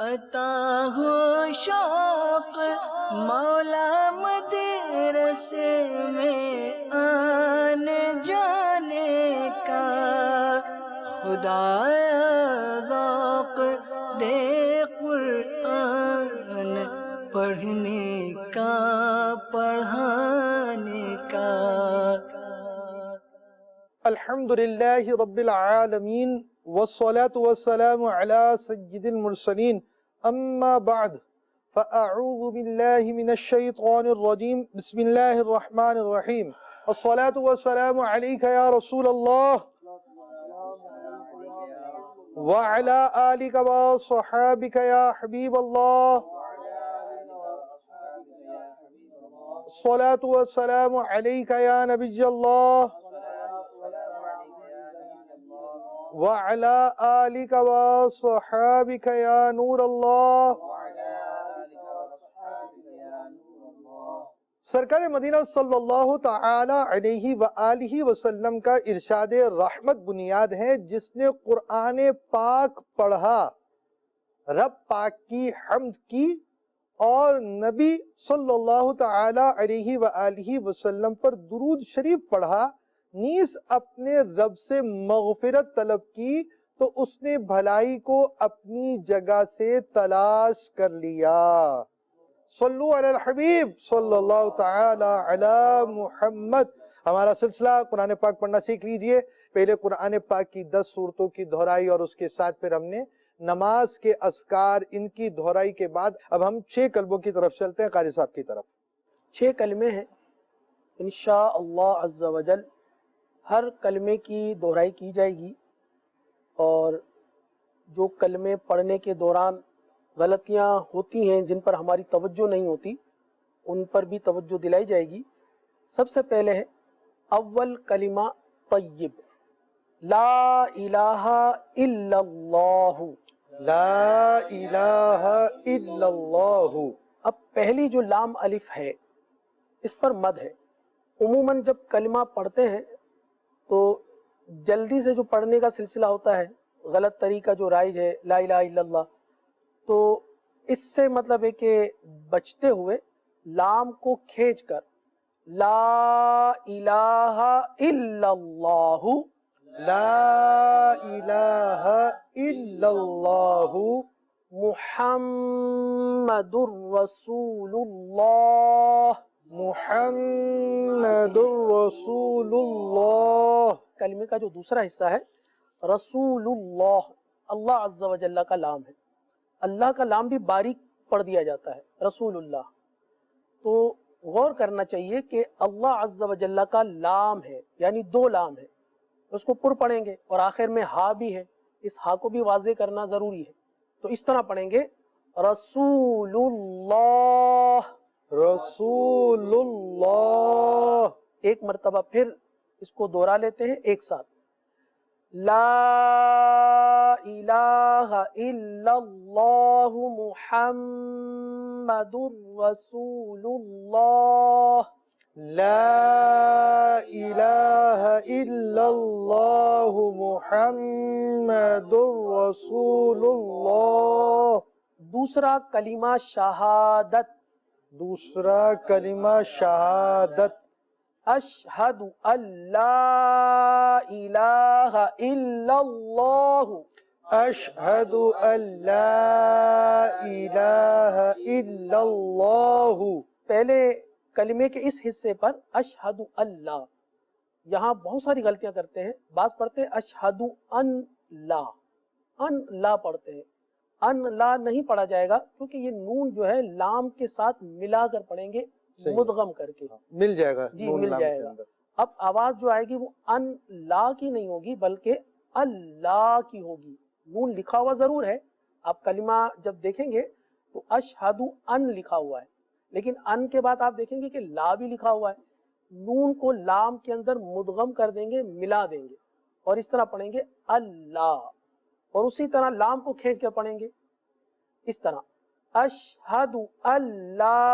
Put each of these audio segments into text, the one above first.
عطا ہو شوق مولا مدرسے میں آنے جانے کا، خدایا ذوق دے قرآن پڑھنے کا، پڑھانے کا۔ الحمدللہ رب العالمین والصلاة والسلام على سید المرسلین، اما بعد فاعوذ باللہ من الشیطان الرجیم، بسم اللہ الرحمن الرحیم۔ الصلاة والسلام علیک یا رسول اللہ وعلى آلک وصحابک یا حبیب اللہ۔ الصلاة والسلام علیک یا نبی اللہ وعلى آلك وصحابك يا نور اللہ۔ سرکار مدینہ صلی اللہ تعالی علیہ وآلہ وسلم کا ارشاد رحمت بنیاد ہے، جس نے قرآن پاک پڑھا، رب پاک کی حمد کی اور نبی صلی اللہ تعالی علیہ وآلہ وسلم پر درود شریف پڑھا، نیز اپنے رب سے مغفرت طلب کی، تو اس نے بھلائی کو اپنی جگہ سے تلاش کر لیا۔ صلو علی الحبیب صلی اللہ تعالی علی محمد۔ ہمارا سلسلہ قرآن پاک پڑھنا سیکھ لیجئے۔ پہلے قرآن پاک کی 10 سورتوں کی دہرائی اور اس کے ساتھ پھر ہم نے نماز کے اذکار، ان کی دہرائی کے بعد اب ہم 6 کلموں کی طرف چلتے ہیں، قاری صاحب کی طرف۔ 6 کلمے ہیں انشاءاللہ عز و جل۔ ہر کلمے کی دہرائی کی جائے گی، اور جو کلمے پڑھنے کے دوران غلطیاں ہوتی ہیں، جن پر ہماری توجہ نہیں ہوتی، ان پر بھی توجہ دلائی جائے گی۔ سب سے پہلے ہے اول کلمہ طیب، لا الہ الا اللہ۔ لا الہ الا اللہ۔ اب پہلی جو لام الف ہے اس پر مد ہے۔ عموماً جب کلمہ پڑھتے ہیں تو جلدی سے جو پڑھنے کا سلسلہ ہوتا ہے، غلط طریقہ جو رائج ہے لا الہ الا اللہ، تو اس سے مطلب ہے کہ بچتے ہوئے لام کو کھینچ کر لا الہ الا اللہ، لا الہ الا اللہ محمد الرسول اللہ، محمد الرسول اللہ۔ کلمے کا جو دوسرا حصہ ہے رسول اللہ، اللہ عز و جل کا لام ہے، اللہ کا لام بھی باریک پڑھ دیا جاتا ہے رسول اللہ۔ تو غور کرنا چاہیے کہ اللہ عز و جل کا لام ہے، یعنی 2 لام ہے، اس کو پر پڑھیں گے، اور آخر میں ہا بھی ہے، اس ہا کو بھی واضح کرنا ضروری ہے۔ تو اس طرح پڑھیں گے رسول اللہ، رسول اللہ۔ ایک مرتبہ پھر اس کو دوہرا لیتے ہیں ایک ساتھ، لا الہ الا اللہ محمد الرسول اللہ، لا الہ الا اللہ محمد الرسول اللہ۔ دوسرا کلمہ شہادت، دوسرا کلمہ شہادت، اشہد ان لا الہ الا اللہ، اشہد ان لا الہ الا اللہ۔ پہلے کلمے کے اس حصے پر اشہد اللہ، یہاں بہت ساری غلطیاں کرتے ہیں، بعض پڑھتے ہیں اشہد ان لا، ان لا پڑھتے ہیں، ان لا نہیں پڑھا جائے گا، کیونکہ یہ نون جو ہے لام کے ساتھ ملا کر پڑھیں گے، مدغم کر کے، مل جائے گا، جی مل جائے گا۔ اب آواز جو آئے گی وہ ان لا کی نہیں ہوگی، بلکہ اللہ کی ہوگی۔ نون لکھا ہوا ضرور ہے، آپ کلمہ جب دیکھیں گے تو اشہد ان لکھا ہوا ہے، لیکن ان کے بعد آپ دیکھیں گے کہ لا بھی لکھا ہوا ہے۔ نون کو لام کے اندر مدغم کر دیں گے، ملا دیں گے، اور اس طرح پڑھیں گے اللہ، اور اسی طرح لام کو کھینچ کر پڑھیں گے اس طرح، اشہد ان لا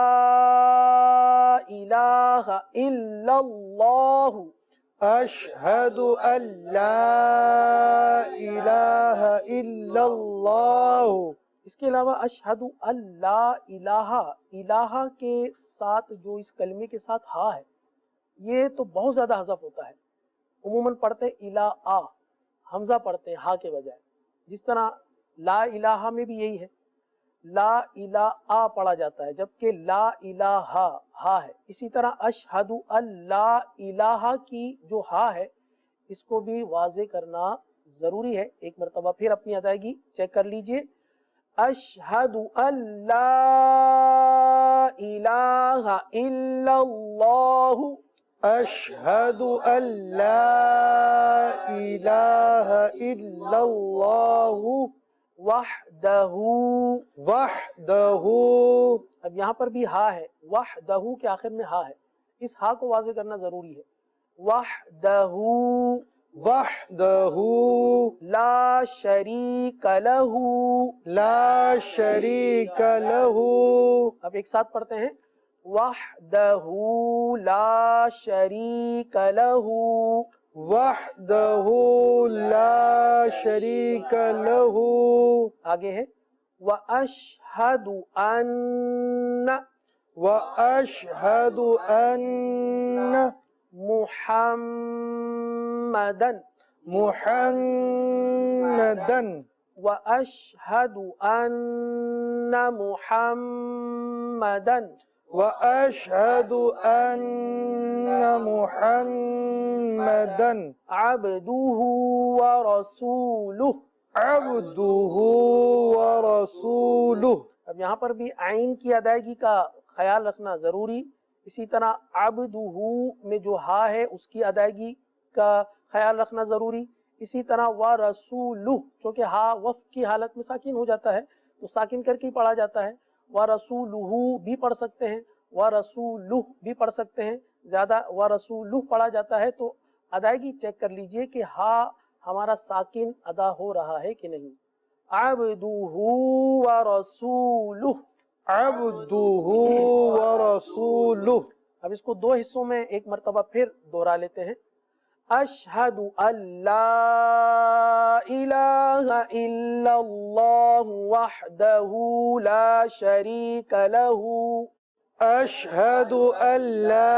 الہ الا اللہ، اشہد ان لا الہ الا اللہ۔ اس کے علاوہ اشہد اللہ الہ، الہ کے ساتھ جو اس کلمے کے ساتھ ہا ہے یہ تو بہت زیادہ حذف ہوتا ہے، عموماً پڑھتے ہیں الہ، حمزہ پڑھتے ہیں ہا کے بجائے، جس طرح لا الہ میں بھی یہی ہے، لا الہ پڑھا جاتا ہے جبکہ لا الہ ہا ہے۔ اسی طرح اشہد اللہ الہ کی جو ہا ہے اس کو بھی واضح کرنا ضروری ہے۔ ایک مرتبہ پھر اپنی ادائیگی چیک کر لیجئے، اشہد اللہ الہ الا اللہ، اشہد ان لا الہ الا اللہ وحدہ، وحدہ، اب یہاں پر بھی ہا ہے، وحدہ کے آخر میں ہا ہے، اس ہا کو واضح کرنا ضروری ہے، وحدہ وحدہ لا شریک لہ، لا شریک لہ، اب ایک ساتھ پڑھتے ہیں، وحدہ لا شریک لہ، وحدہ لا شریک لہ، آگے ہے واشہد ان واشہد ان محمدن، محمدن، واشہد ان محمدن واشہد ان محمدن عبدہ ورسولہ، عبدہ ورسولہ۔ اب یہاں پر بھی عین کی ادائیگی کا خیال رکھنا ضروری، اسی طرح عبدہ میں جو ہا ہے اس کی ادائیگی کا خیال رکھنا ضروری، اسی طرح ورسولہ چونکہ ہا وقف کی حالت میں ساکن ہو جاتا ہے تو ساکن کر کے ہی پڑھا جاتا ہے، ورسولہ بھی پڑھ سکتے ہیں، ورسولہ بھی پڑھ سکتے ہیں، زیادہ ورسولہ پڑھا جاتا ہے تو ادائیگی چیک کر لیجئے کہ ہا ہمارا ساکن ادا ہو رہا ہے کہ نہیں، عبدہ ورسولہ۔ عبدہ ورسولہ۔ اب اس کو دو حصوں میں ایک مرتبہ پھر دوہرا لیتے ہیں، اشہد ان لا الہ الا اللہ وحدہ لا شریک لہ، اشہد ان لا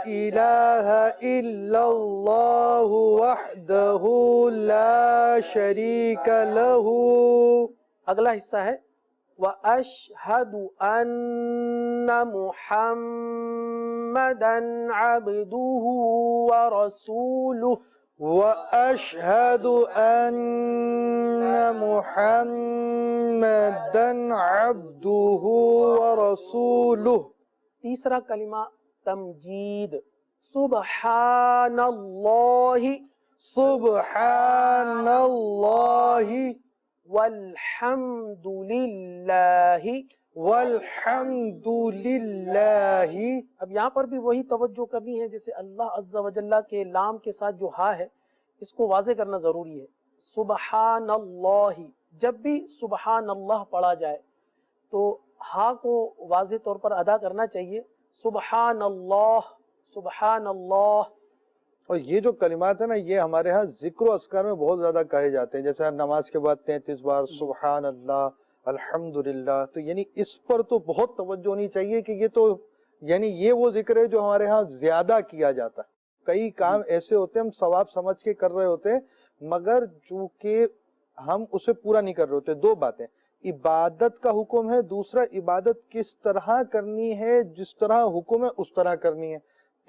الہ الا اللہ وحدہ لا شریک لہ۔ اگلا حصہ ہے واشہد ان محمدًا عبدہ ورسولہ، واشہد ان محمدًا عبدہ ورسولہ۔ تیسرا کلمہ تمجید، سبحان اللہ سبحان اللہ والحمد للہ، والحمد للہ۔ اب یہاں پر بھی وہی توجہ کرنی ہے جیسے اللہ عز و جل کے لام کے ساتھ جو ہا ہے اس کو واضح کرنا ضروری ہے، سبحان اللہ، جب بھی سبحان اللہ پڑھا جائے تو ہا کو واضح طور پر ادا کرنا چاہیے، سبحان اللہ، سبحان اللہ۔ اور یہ جو کلمات ہیں نا یہ ہمارے ہاں ذکر و اذکار میں بہت زیادہ کہے جاتے ہیں، جیسے نماز کے بعد 33 بار سبحان اللہ، الحمدللہ، تو یعنی اس پر تو بہت توجہ ہونی چاہیے کہ یہ تو یعنی یہ وہ ذکر ہے جو ہمارے ہاں زیادہ کیا جاتا ہے۔ کئی کام ایسے ہوتے ہیں ہم ثواب سمجھ کے کر رہے ہوتے ہیں مگر چونکہ ہم اسے پورا نہیں کر رہے ہوتے۔ دو باتیں، عبادت کا حکم ہے، دوسرا عبادت کس طرح کرنی ہے، جس طرح حکم ہے اس طرح کرنی ہے۔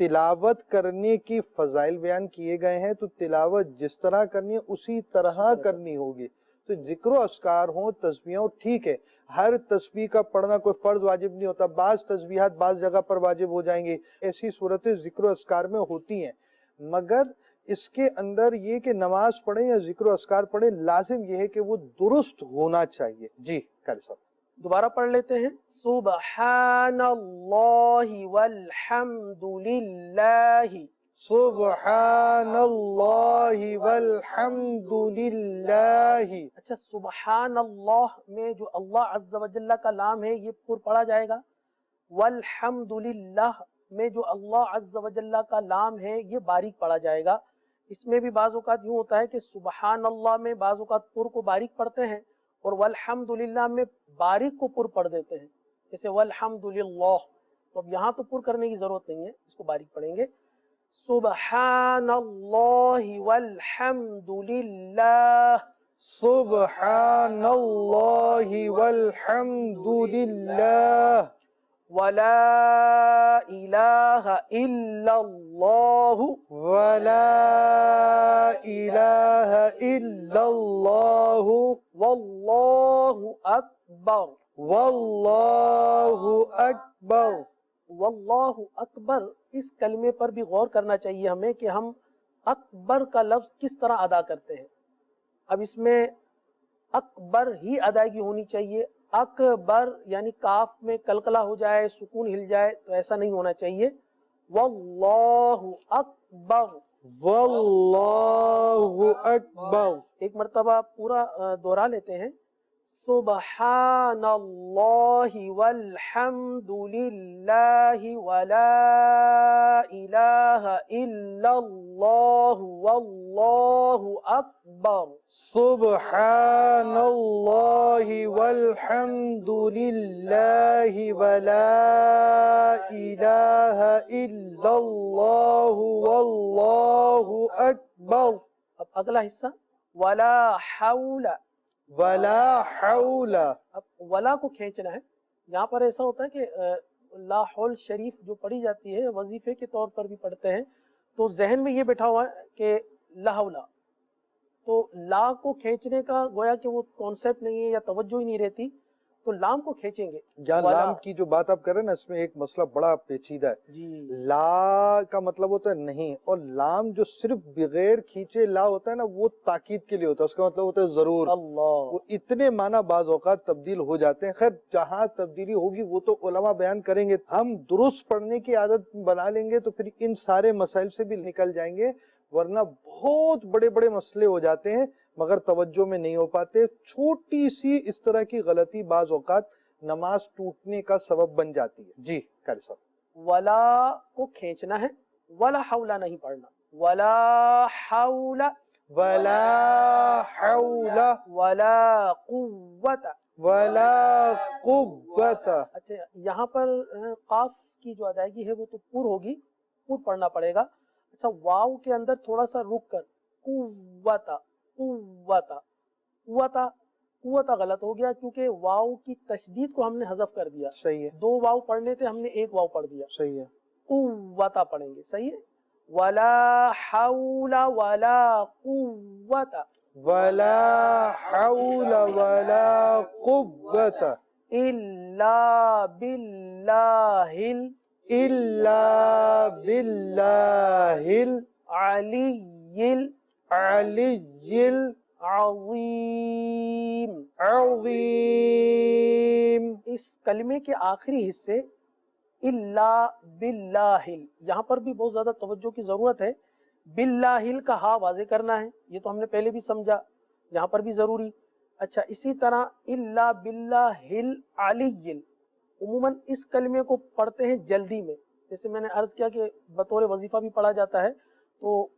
تلاوت کرنے کی فضائل بیان کیے گئے ہیں تو تلاوت جس طرح کرنی ہے اسی طرح کرنی ہوگی۔ تو ذکر و اذکار ہوں، تسبیح ہوں، ٹھیک ہے، ہر تسبیح کا پڑھنا کوئی فرض واجب نہیں ہوتا، بعض تسبیحات بعض جگہ پر واجب ہو جائیں گی، ایسی صورتیں ذکر و اذکار میں ہوتی ہیں، مگر اس کے اندر یہ کہ نماز پڑھیں یا ذکر و اذکار پڑھیں لازم یہ ہے کہ وہ درست ہونا چاہیے۔ جی قاری صاحب دوبارہ پڑھ لیتے ہیں، سبحان اللہ والحمد للہ، سبحان اللہ والحمد للہ۔ اچھا سبحان اللہ میں جو اللہ عز و جل کا نام ہے یہ پر پڑھا جائے گا، والحمد للہ میں جو اللہ عز و جل کا نام ہے یہ باریک پڑھا جائے گا۔ اس میں بھی بعض اوقات یوں ہوتا ہے کہ سبحان اللہ میں بعض اوقات پر کو باریک پڑھتے ہیں اور والحمدللہ میں باریک کو پر پڑھ دیتے ہیں، جیسے والحمدللہ، تو اب یہاں تو پر کرنے کی ضرورت نہیں ہے، اس کو باریک پڑھیں گے. سبحان اللہ والحمدللہ سبحان اللہ والحمد للہ ولا الہ الا اللہ ولا الہ الا اللہ واللہ اکبر. واللہ اکبر. واللہ اکبر، اس کلمے پر بھی غور کرنا چاہیے ہمیں کہ ہم اکبر کا لفظ کس طرح ادا کرتے ہیں. اب اس میں اکبر ہی ادائیگی ہونی چاہیے، اکبر یعنی کاف میں قلقلہ ہو جائے، سکون ہل جائے، تو ایسا نہیں ہونا چاہیے. واللہ اکبر. واللہ اکبر. ایک مرتبہ پورا دوہرا لیتے ہیں. سبحان اللہ والحمد للہ ولا الہ الا اللہ واللہ اکبر. سبحان اللہ والحمد للہ ولا الہ الا اللہ واللہ اکبر. اب اگلا حصہ ولا حول. ولا حول. اب ولا کو کھینچنا ہے. یہاں پر ایسا ہوتا ہے کہ لا حول شریف جو پڑھی جاتی ہے وظیفے کے طور پر بھی پڑھتے ہیں، تو ذہن میں یہ بیٹھا ہوا ہے کہ لا حول، تو لا کو کھینچنے کا گویا کہ وہ کانسیپٹ نہیں ہے یا توجہ ہی نہیں رہتی، تو لام کو کھینچیں گے. یہاں ولا. لام کی جو بات آپ کر رہے ہیں نا، اس میں ایک مسئلہ بڑا پیچیدہ ہے. جی لا کا مطلب ہوتا ہے نہیں، اور لام جو صرف بغیر کھینچے لا ہوتا ہے نا، وہ تاکید کے لیے ہوتا ہے، اس کا مطلب ہوتا ہے ضرور. اللہ. وہ اتنے معنی بعض اوقات تبدیل ہو جاتے ہیں. خیر جہاں تبدیلی ہوگی وہ تو علماء بیان کریں گے. ہم درست پڑھنے کی عادت بنا لیں گے تو پھر ان سارے مسائل سے بھی نکل جائیں گے، ورنہ بہت بڑے بڑے مسئلے ہو جاتے ہیں مگر توجہ میں نہیں ہو پاتے. چھوٹی سی اس طرح کی غلطی بعض اوقات نماز ٹوٹنے کا سبب بن جاتی ہے. جی قاری صاحب. ولا کو کھینچنا ہے، ولا حول نہیں پڑھنا. ولا حول ولا حول ولا قوت. ولا قوت. اچھا یہاں پر قاف کی جو ادائیگی ہے وہ تو پور ہوگی، پور پڑھنا پڑے گا. اچھا واو کے اندر تھوڑا سا رک کر قوت قوت قوت قوت غلط ہو گیا، کیونکہ واو کی تشدید کو ہم نے حذف کر دیا. صحیح ہے. 2 واو پڑھنے تھے، ہم نے 1 واو پڑھ دیا. صحیح ہے. قوت پڑھیں گے. صحیح ہے. ولا حول ولا قوت ولا حول ولا قوت الا باللہ الا باللہ العلی العلی العظیم. العظیم. اس کلمے کے آخری حصے الا باللہ، یہاں پر بھی بہت زیادہ توجہ کی ضرورت ہے. باللہ کا ہا واضح کرنا ہے، یہ تو ہم نے پہلے بھی سمجھا، یہاں پر بھی ضروری. اچھا اسی طرح الا باللہ العلی، عموماً اس کلمے کو پڑھتے ہیں جلدی میں. جیسے میں نے عرض کیا کہ بطور وظیفہ بھی پڑھا جاتا ہے، تو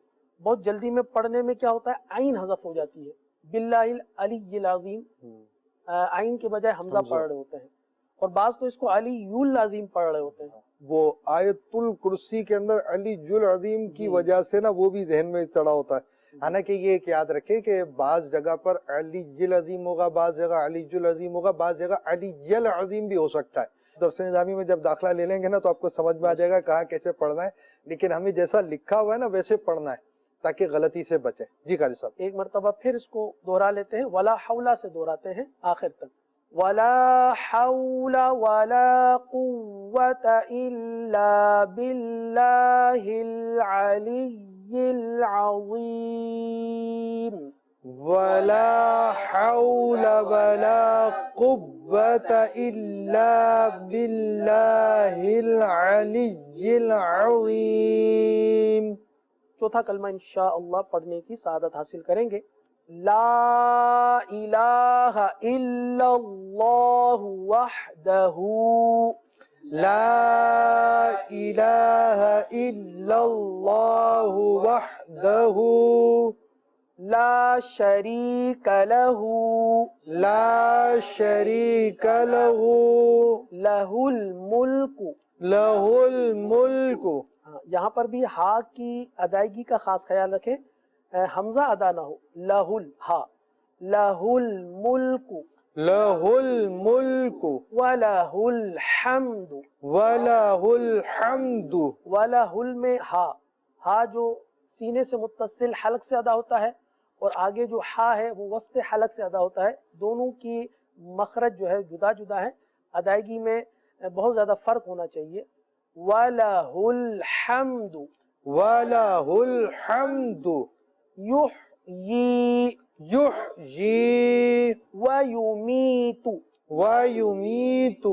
بہت جلدی میں پڑھنے میں کیا ہوتا ہے، عین حذف ہو جاتی ہے. باللہ العلی العظیم، عین کے بجائے حمزہ پڑھ رہے ہوتے ہیں، اور بعض تو اس کو علی العظیم پڑھ رہے ہوتے ہیں. وہ آیت الکرسی کے اندر علی العظیم کی وجہ سے نا وہ بھی ذہن میں چڑھا ہوتا ہے. حالانکہ یہ ایک یاد رکھے کہ بعض جگہ پر علی العظیم ہوگا، بعض جگہ علی العظیم ہوگا، بعض جگہ علی العظیم بھی ہو سکتا ہے. درس نظامی میں جب داخلہ لے لیں گے نا تو آپ کو سمجھ میں آ جائے گا کہاں کیسے پڑھنا ہے، لیکن ہمیں جیسا لکھا ہوا ہے نا ویسے پڑھنا ہے تاکہ غلطی سے بچے. جی قاری صاحب. ایک مرتبہ پھر اس کو دوہرا لیتے ہیں، ولا حول سے دہراتے ہیں آخر تک. ولا حول ولا قوت الا باللہ العلی العظیم. ولا حول ولا قوت الا باللہ العلی العظیم. چوتھا کلمہ انشاءاللہ پڑھنے کی سعادت حاصل کریں گے. لا الہ الا اللہ وحدہ لا الہ الا اللہ وحدہ لا شریک لہ، لا شریک لہ، لہ الملک، لہ الملک، یہاں پر بھی ہا کی ادائیگی کا خاص خیال رکھیں، حمزہ ادا نہ ہو، لہ الہا، لہ الملک لہ الملک وَلَهُ الْحَمْدُ، وَلَهُ الْحَمْدُ، وَلَهُ میں ہا جو سینے سے متصل حلق سے ادا ہوتا ہے، اور آگے جو ہا ہے وہ وسط حلق سے ادا ہوتا ہے، دونوں کی مخرج جو ہے جدا جدا ہے، ادائیگی میں بہت زیادہ فرق ہونا چاہیے۔ وَلَهُ الْحَمْدُ، وَلَهُ الْحَمْدُ، يُحْيِي يحيي وَيُمِيتُ ويميت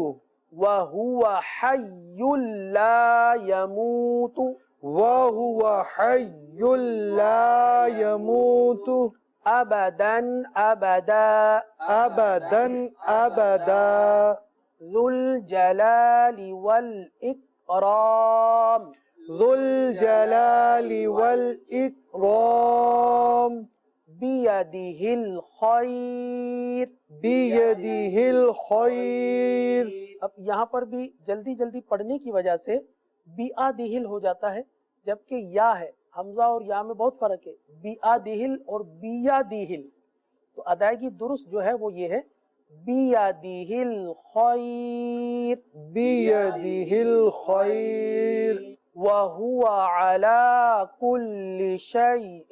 وَهُوَ حَيٌّ لَا يَمُوتُ وهو حي لا يموت أبداً أبدا، أبدا أبدا، ذو الجلال والإكرام، ذو الجلال والإكرام، بيده الخير۔ بيده الخير۔ اب یہاں پر بھی جلدی جلدی پڑھنے کی وجہ سے بیادہل ہو جاتا ہے، جبکہ یا ہے، حمزہ اور یا میں بہت فرق ہے، بیادہل اور بیادہل، تو ادائیگی درست جو ہے وہ یہ ہے بیادہل خیر، بيده الخير، وَهُوَ عَلَى كُلِّ شَيْءٍ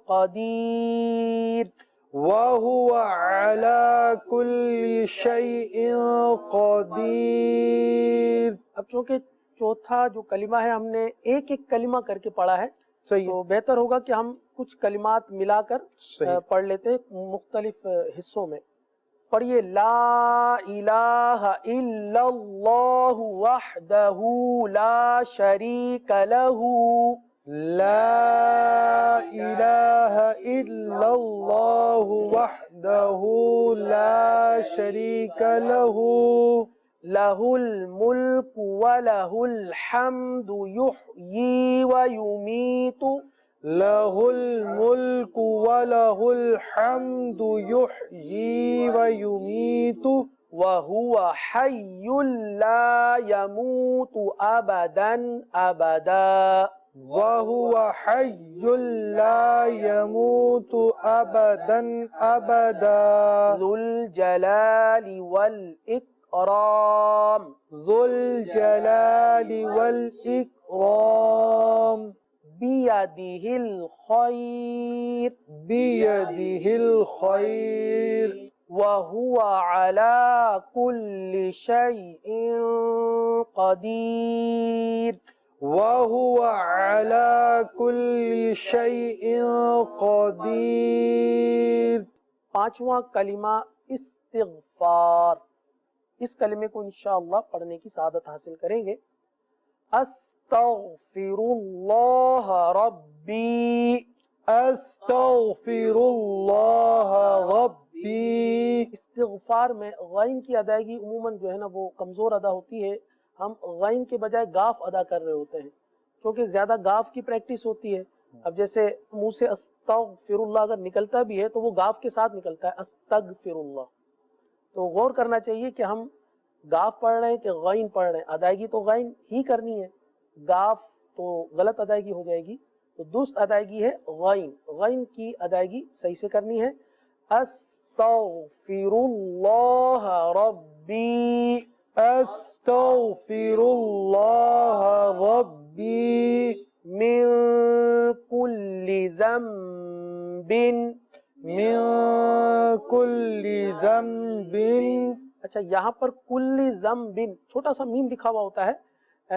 قَدِيرٌ۔ وهو على كل شيء قدير۔ اب چونکہ چوتھا جو کلمہ ہے ہم نے ایک ایک کلمہ کر کے پڑھا ہے، صحیح تو بہتر ہوگا کہ ہم کچھ کلمات ملا کر صحیح پڑھ لیتے ہیں مختلف حصوں میں۔ پڑھیے، لا الہ الا اللہ وحدہ لا شریک لہ، لا إله إلا الله وحده لا شريك له، لہ الملک ولہ الحمد یحیی ویمیت، له الملك وله الحمد يحيي ويميت، وہو حی لا یموت ابدا ابدا، وهو حي لا يموت أبدا أبدا، ذو الجلال والاکرام، ذو الجلال والإكرام، بیدہ الخیر، بيده الخير، وهو على كل شيء قدير۔ وهو على كل شيء قدير۔ پانچواں کلمہ استغفار، اس کلمے کو انشاءاللہ پڑھنے کی سعادت حاصل کریں گے۔ استغفر اللہ ربی، أستغفر الله ربي۔ استغفار میں غین کی ادائیگی عموماً جو ہے نا وہ کمزور ادا ہوتی ہے، ہم غین کے بجائے گاف ادا کر رہے ہوتے ہیں، کیونکہ زیادہ گاف کی پریکٹس ہوتی ہے۔ اب جیسے منہ سے استغفر اللہ اگر نکلتا بھی ہے تو وہ گاف کے ساتھ نکلتا ہے، استغفر اللہ، تو غور کرنا چاہیے کہ ہم گاف پڑھ رہے ہیں کہ غین پڑھ رہے ہیں، ادائیگی تو غین ہی کرنی ہے، گاف تو غلط ادائیگی ہو جائے گی، تو درست ادائیگی ہے غین، غین کی ادائیگی صحیح سے کرنی ہے۔ استغفر اللہ ربی، أستغفر الله ربي من كل ذنب، من كل ذنب۔ اچھا یہاں پر کل ذنب چھوٹا سا میم لکھا ہوا ہوتا ہے،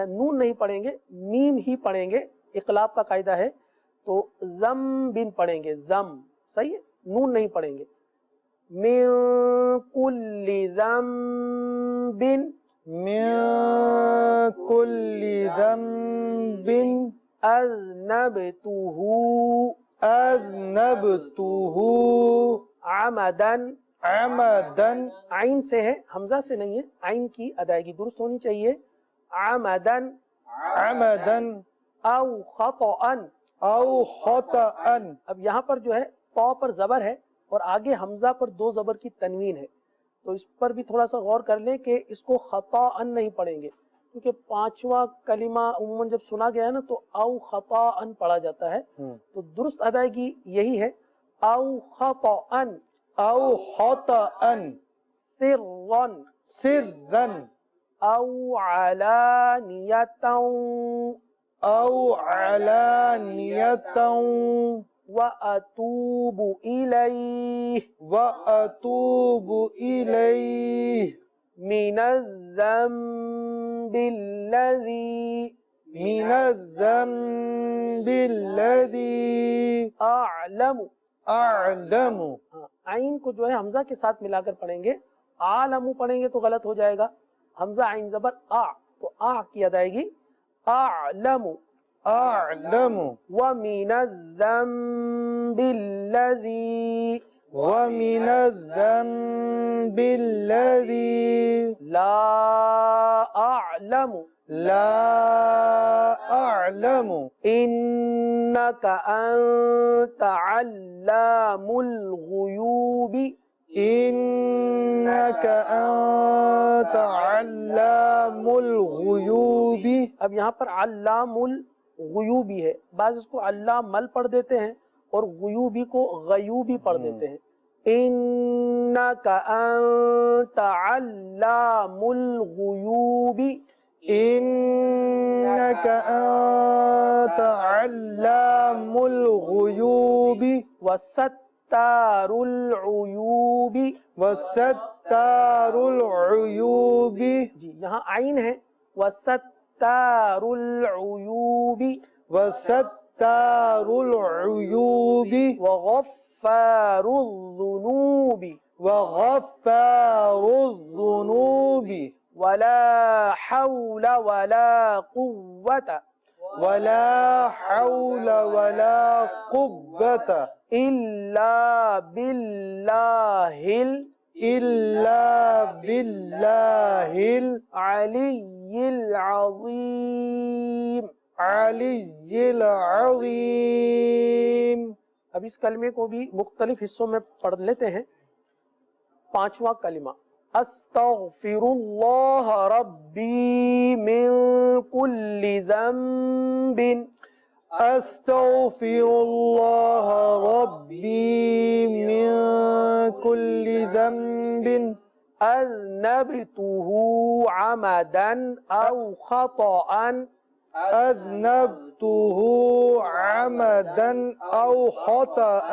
نون نہیں پڑھیں گے، میم ہی پڑھیں گے، اقلاب کا قاعدہ ہے، تو ذنب پڑھیں گے، ذم صحیح ہے، نون نہیں پڑھیں گے۔ من کل ذنب، من كل ذنب اذنبتہ، أذنبته عمدا، عمدا، عین سے ہے، حمزہ سے نہیں ہے، عین کی ادائیگی درست ہونی چاہیے، عمدا عمدا، او خطأ، او خطأ. اب یہاں پر جو ہے تو پر زبر ہے اور آگے حمزہ پر دو زبر کی تنوین ہے، تو اس پر بھی تھوڑا سا غور کر لیں کہ اس کو خطأ نہیں پڑھیں گے، کیونکہ پانچواں کلمہ عموماً جب سنا گیا ہے نا تو او خطأ پڑھا جاتا ہے، تو درست ادائیگی یہی ہے او خطأ او خطأ سرا سرا او علانیتا او علانیة واتوب الیہ واتوب الیہ من الذنب الذی من الذنب الذي اعلم، اعلم. عین کو جو ہے حمزہ کے ساتھ ملا کر پڑھیں گے، عالم پڑھیں گے تو غلط ہو جائے گا، حمزہ عین زبر تو کی ادائیگی اعلم. اعلم ومن الذنب الذی ومن الذنب الذي لا اعلم لا اعلم انک انت علام الغیوب. انك انت علام الغیوب. اب یہاں پر علام الغیوبی ہے، بعض اس کو علام مل پڑھ دیتے ہیں اور غیوبی کو غیوبی پڑھ دیتے ہیں. انک انت علام الغیوب انك انت علام الغیوب وستار العیوب. وستار العیوب. جی یہاں عین ہے وستار العیوب. وستار العیوب وغفار الذنوب وغفار الذنوب. ولا حول ولا قوة ولا حول ولا قوة إلا بالله إلا بالله العلي العظيم. العلي العظيم. اب اس کلمے کو بھی مختلف حصوں میں پڑھ لیتے ہیں. پانچواں کلمہ استغفر اللہ ربی من کل ذنب. استغفر الله ربي من كل ذنب اذنبته عمدا او خطأ أذنبته عمدا أو خطأ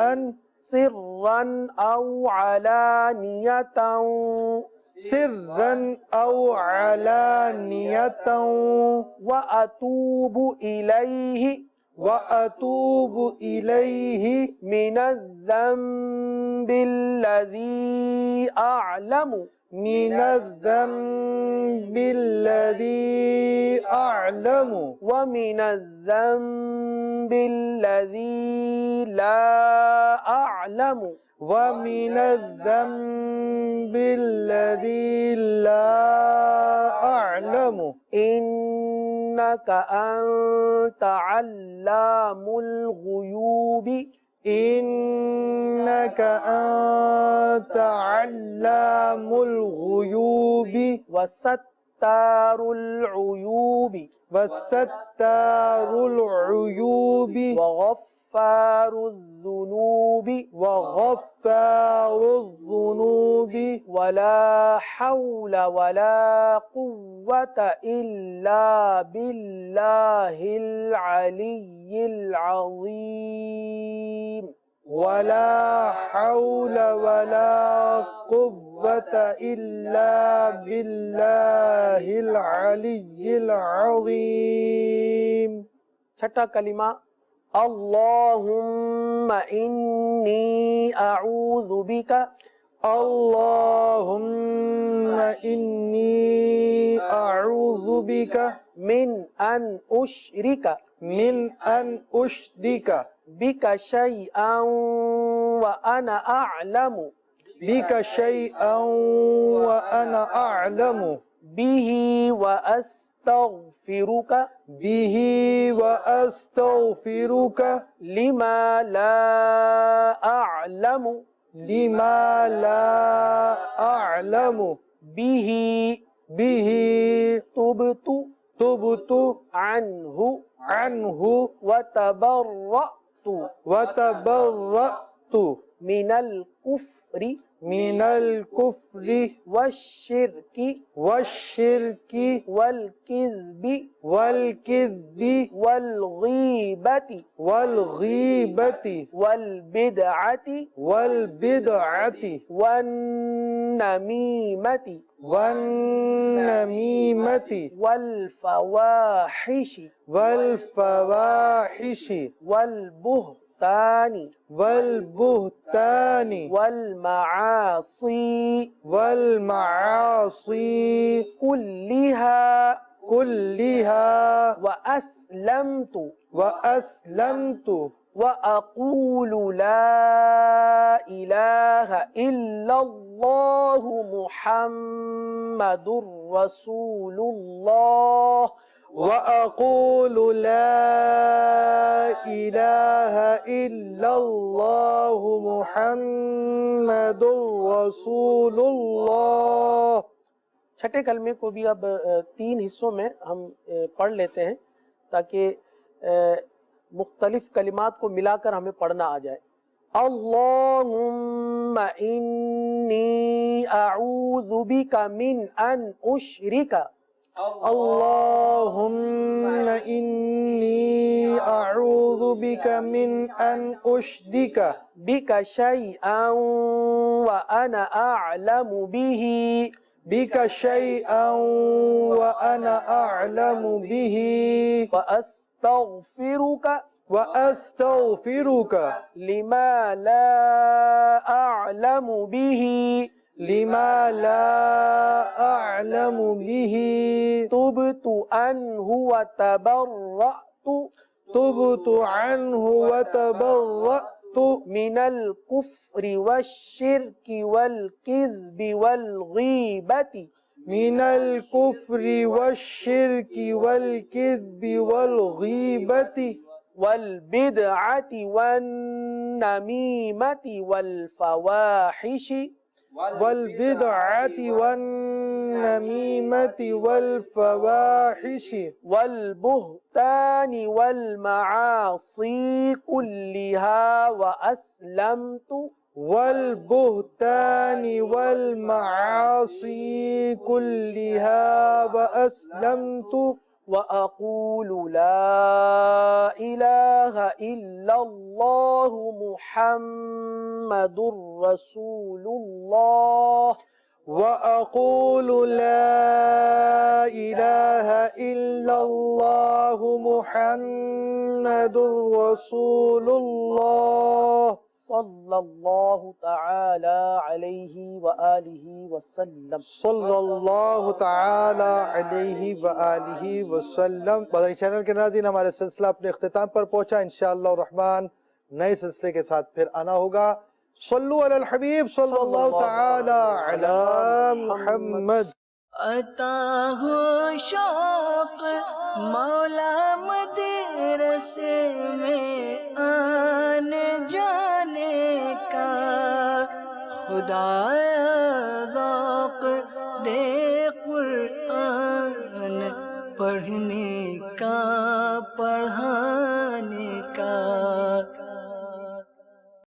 سرا او علانية سرا أو علانية واتوب الیہ وأتوب إليه من الذنب الذي اعلم من الذنب الذي أعلم ومن الذنب الذي لا اعلم ومن الذنب الذي لا أعلم انك انت علام الغيوب. إنك أنت علام الغيوب وستار العيوب وستار العيوب وغفار الذنوب وغفار الذنوب. ولا حول ولا قوة إلا بالله العلي العظيم. ولا حول ولا قوة إلا بالله العلي العظيم. چھٹا کلمہ اللہم انی اعوذ بک اللهم إني أعوذ بك من ان اشرک من أن أشرك بک شیئا وانا اعلم بك شيئا وأنا أعلم به وأستغفرك به وأستغفرك لما لا أعلم لما لا أعلم به به تبت تبت عنه عنه وتبرأت وتبرأت من الكفر من الكفر والشرك والشرك والكذب والكذب والغيبة والغيبة والبدعة والبدعة والنميمة والنميمة والفواحش والفواحش والبهتان والبهتان والمعاصي والمعاصي كلها كلها وأسلمت وأقول لا إله إلا الله محمد رسول الله وأقول لا إله إلا الله محمد رسول الله. چھٹے کلمے کو بھی اب تین حصوں میں ہم پڑھ لیتے ہیں تاکہ مختلف کلمات کو ملا کر ہمیں پڑھنا آ جائے. اللہم انی اعوذ بک من ان اشرک اللهم إني أعوذ بك من أن أشرك بک شیئا وأنا أعلم به بك شيئا وأنا أعلم به وأستغفرك لما لا أعلم به لما لا أعلم به تبت عنه وتبرأت من الكفر والشرك والكذب والغيبة من الكفر والشرك والكذب والغيبة والبدعة والنميمة والفواحش والبدعة والنميمة والفواحش والبهتان والمعاصي كلها والبهتان والمعاصي كلها وأسلمت وأقول لا إله إلا الله محمد رسول الله وأقول لا إله إلا الله محمد رسول الله صلى الله تعالى عليه وآله وسلم. صلی اللہ تعالی علیہ وآلہ وسلم. مدنی چینل کے ناظرین، ہمارے سلسلہ اپنے اختتام پر پہنچا. انشاءاللہ الرحمن نئے سلسلے کے ساتھ پھر آنا ہوگا. صلو علی الحبیب صلی اللہ تعالی علی محمد. عطا ہو شوق مولا مدرسے میں آنے جانے کا، خدایا